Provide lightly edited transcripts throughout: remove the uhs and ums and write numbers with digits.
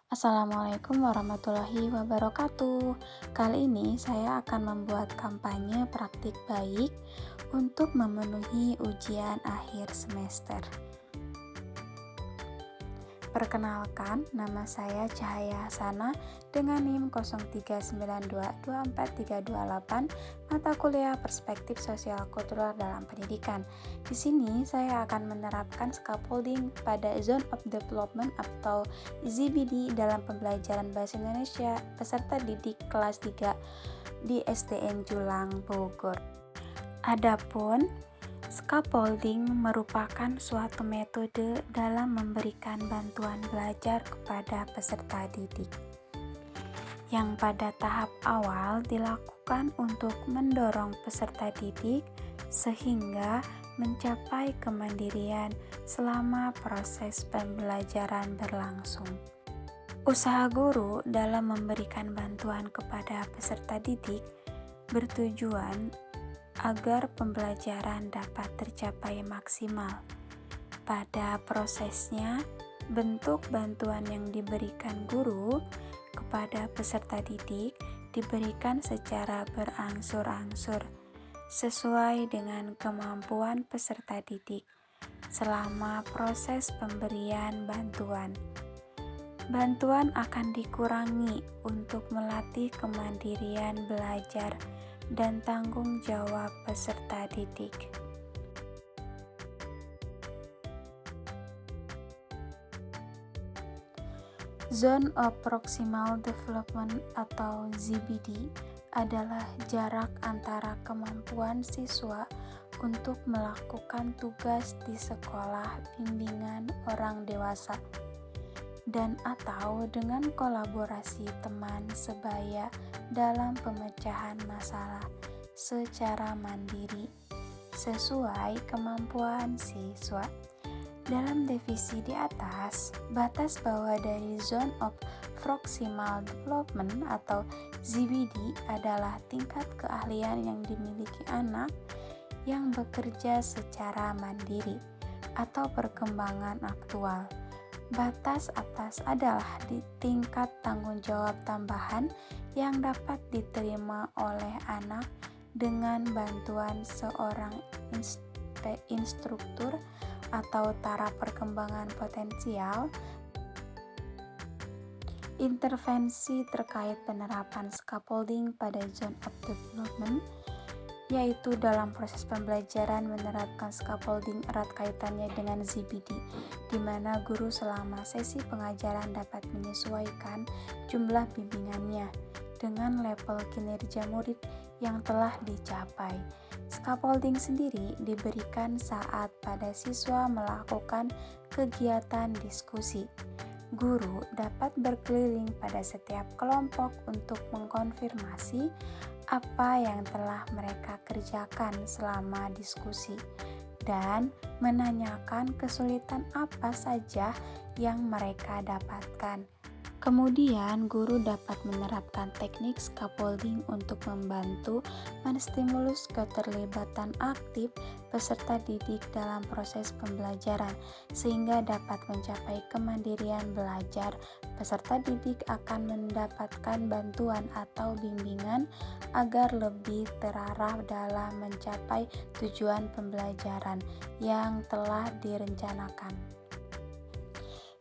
Assalamualaikum warahmatullahi wabarakatuh. Kali ini saya akan membuat kampanye praktik baik untuk memenuhi ujian akhir semester. Perkenalkan, nama saya Cahaya Hasana dengan NIM 03922438, mata kuliah Perspektif Sosial Kultural dalam Pendidikan. Di sini saya akan menerapkan scaffolding pada Zone of Development atau ZBD dalam pembelajaran Bahasa Indonesia peserta didik kelas 3 di SDN Julang, Bogor. Adapun scaffolding merupakan suatu metode dalam memberikan bantuan belajar kepada peserta didik yang pada tahap awal dilakukan untuk mendorong peserta didik sehingga mencapai kemandirian selama proses pembelajaran berlangsung. Usaha guru dalam memberikan bantuan kepada peserta didik bertujuan agar pembelajaran dapat tercapai maksimal. Pada prosesnya, bentuk bantuan yang diberikan guru kepada peserta didik diberikan secara berangsur-angsur sesuai dengan kemampuan peserta didik selama proses pemberian bantuan. Bantuan akan dikurangi untuk melatih kemandirian belajar dan tanggung jawab peserta didik. Zone of Proximal Development atau ZBD adalah jarak antara kemampuan siswa untuk melakukan tugas di sekolah bimbingan orang dewasa dan atau dengan kolaborasi teman sebaya dalam pemecahan masalah secara mandiri sesuai kemampuan siswa. Dalam definisi di atas, batas bawah dari Zone of Proximal Development atau ZBD adalah tingkat keahlian yang dimiliki anak yang bekerja secara mandiri atau perkembangan aktual. Batas atas adalah di tingkat tanggung jawab tambahan yang dapat diterima oleh anak dengan bantuan seorang instruktur atau taraf perkembangan potensial. Intervensi terkait penerapan scaffolding pada Zone of Development yaitu dalam proses pembelajaran menerapkan scaffolding erat kaitannya dengan ZBD, di mana guru selama sesi pengajaran dapat menyesuaikan jumlah bimbingannya dengan level kinerja murid yang telah dicapai. Scaffolding sendiri diberikan saat pada siswa melakukan kegiatan diskusi. Guru dapat berkeliling pada setiap kelompok untuk mengkonfirmasi apa yang telah mereka kerjakan selama diskusi dan menanyakan kesulitan apa saja yang mereka dapatkan. Kemudian, guru dapat menerapkan teknik scaffolding untuk membantu menstimulus keterlibatan aktif peserta didik dalam proses pembelajaran, sehingga dapat mencapai kemandirian belajar. Peserta didik akan mendapatkan bantuan atau bimbingan agar lebih terarah dalam mencapai tujuan pembelajaran yang telah direncanakan.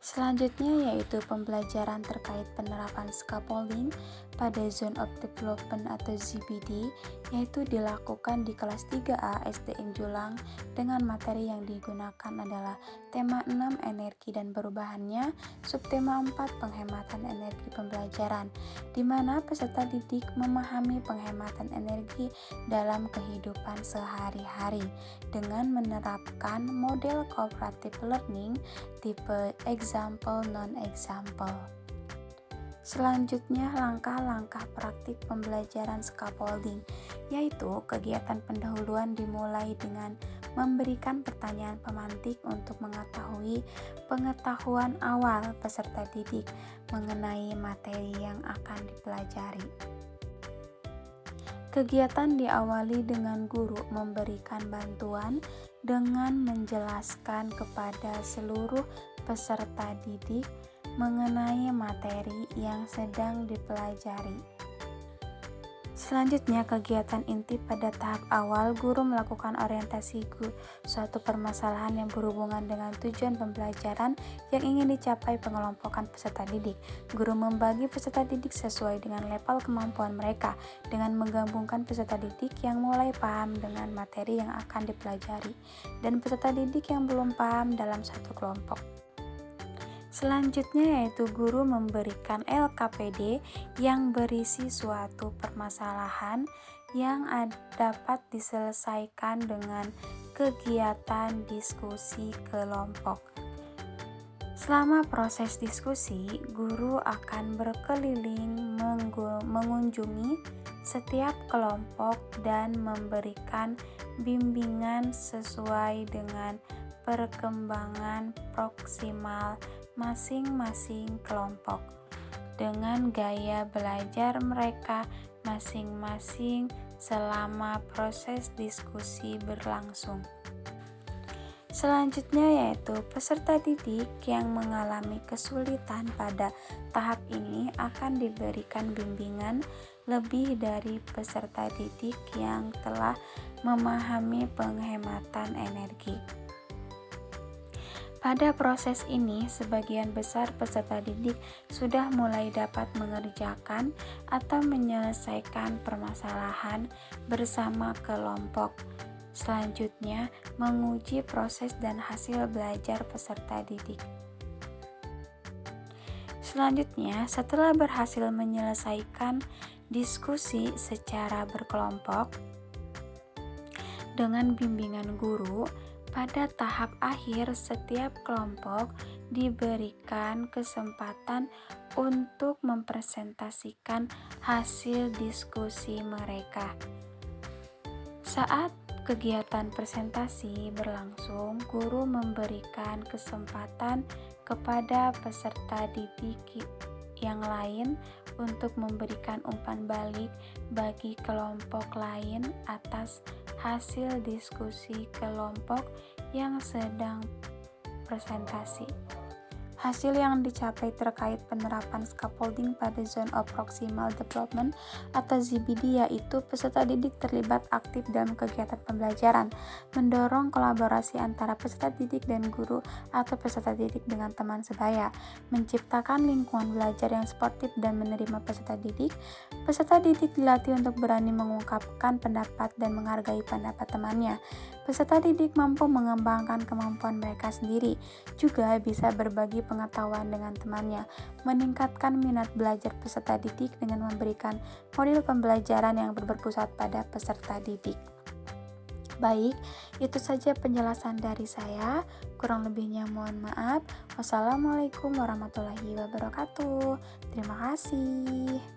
Selanjutnya yaitu pembelajaran terkait penerapan scaffolding pada Zone of Development atau ZBD, yaitu dilakukan di kelas 3A SDN Julang dengan materi yang digunakan adalah tema 6 energi dan perubahannya, subtema 4 penghematan energi pembelajaran, di mana peserta didik memahami penghematan energi dalam kehidupan sehari-hari dengan menerapkan model cooperative learning tipe example non-example. Selanjutnya langkah-langkah praktik pembelajaran scaffolding, yaitu kegiatan pendahuluan dimulai dengan memberikan pertanyaan pemantik untuk mengetahui pengetahuan awal peserta didik mengenai materi yang akan dipelajari. Kegiatan diawali dengan guru memberikan bantuan dengan menjelaskan kepada seluruh peserta didik mengenai materi yang sedang dipelajari. Selanjutnya, kegiatan inti pada tahap awal, guru melakukan orientasi suatu permasalahan yang berhubungan dengan tujuan pembelajaran yang ingin dicapai pengelompokan peserta didik. Guru membagi peserta didik sesuai dengan level kemampuan mereka dengan menggabungkan peserta didik yang mulai paham dengan materi yang akan dipelajari dan peserta didik yang belum paham dalam satu kelompok. Selanjutnya yaitu guru memberikan LKPD yang berisi suatu permasalahan yang dapat diselesaikan dengan kegiatan diskusi kelompok. Selama proses diskusi, guru akan berkeliling mengunjungi setiap kelompok dan memberikan bimbingan sesuai dengan perkembangan proksimal masing-masing kelompok dengan gaya belajar mereka masing-masing selama proses diskusi berlangsung. Selanjutnya yaitu peserta didik yang mengalami kesulitan pada tahap ini akan diberikan bimbingan lebih dari peserta didik yang telah memahami penghematan energi. Pada proses ini, sebagian besar peserta didik sudah mulai dapat mengerjakan atau menyelesaikan permasalahan bersama kelompok. Selanjutnya, menguji proses dan hasil belajar peserta didik. Selanjutnya, setelah berhasil menyelesaikan diskusi secara berkelompok dengan bimbingan guru, pada tahap akhir setiap kelompok diberikan kesempatan untuk mempresentasikan hasil diskusi mereka. Saat kegiatan presentasi berlangsung, guru memberikan kesempatan kepada peserta didik yang lain untuk memberikan umpan balik bagi kelompok lain atas hasil diskusi kelompok yang sedang presentasi. Hasil yang dicapai terkait penerapan scaffolding pada Zone of Proximal Development atau ZBD yaitu peserta didik terlibat aktif dalam kegiatan pembelajaran, mendorong kolaborasi antara peserta didik dan guru atau peserta didik dengan teman sebaya, menciptakan lingkungan belajar yang sportif dan menerima peserta didik. Peserta didik dilatih untuk berani mengungkapkan pendapat dan menghargai pendapat temannya. Peserta didik mampu mengembangkan kemampuan mereka sendiri, juga bisa berbagi pengetahuan dengan temannya, meningkatkan minat belajar peserta didik dengan memberikan model pembelajaran yang berpusat pada peserta didik. Baik, itu saja penjelasan dari saya. Kurang lebihnya mohon maaf. Wassalamualaikum warahmatullahi wabarakatuh. Terima kasih.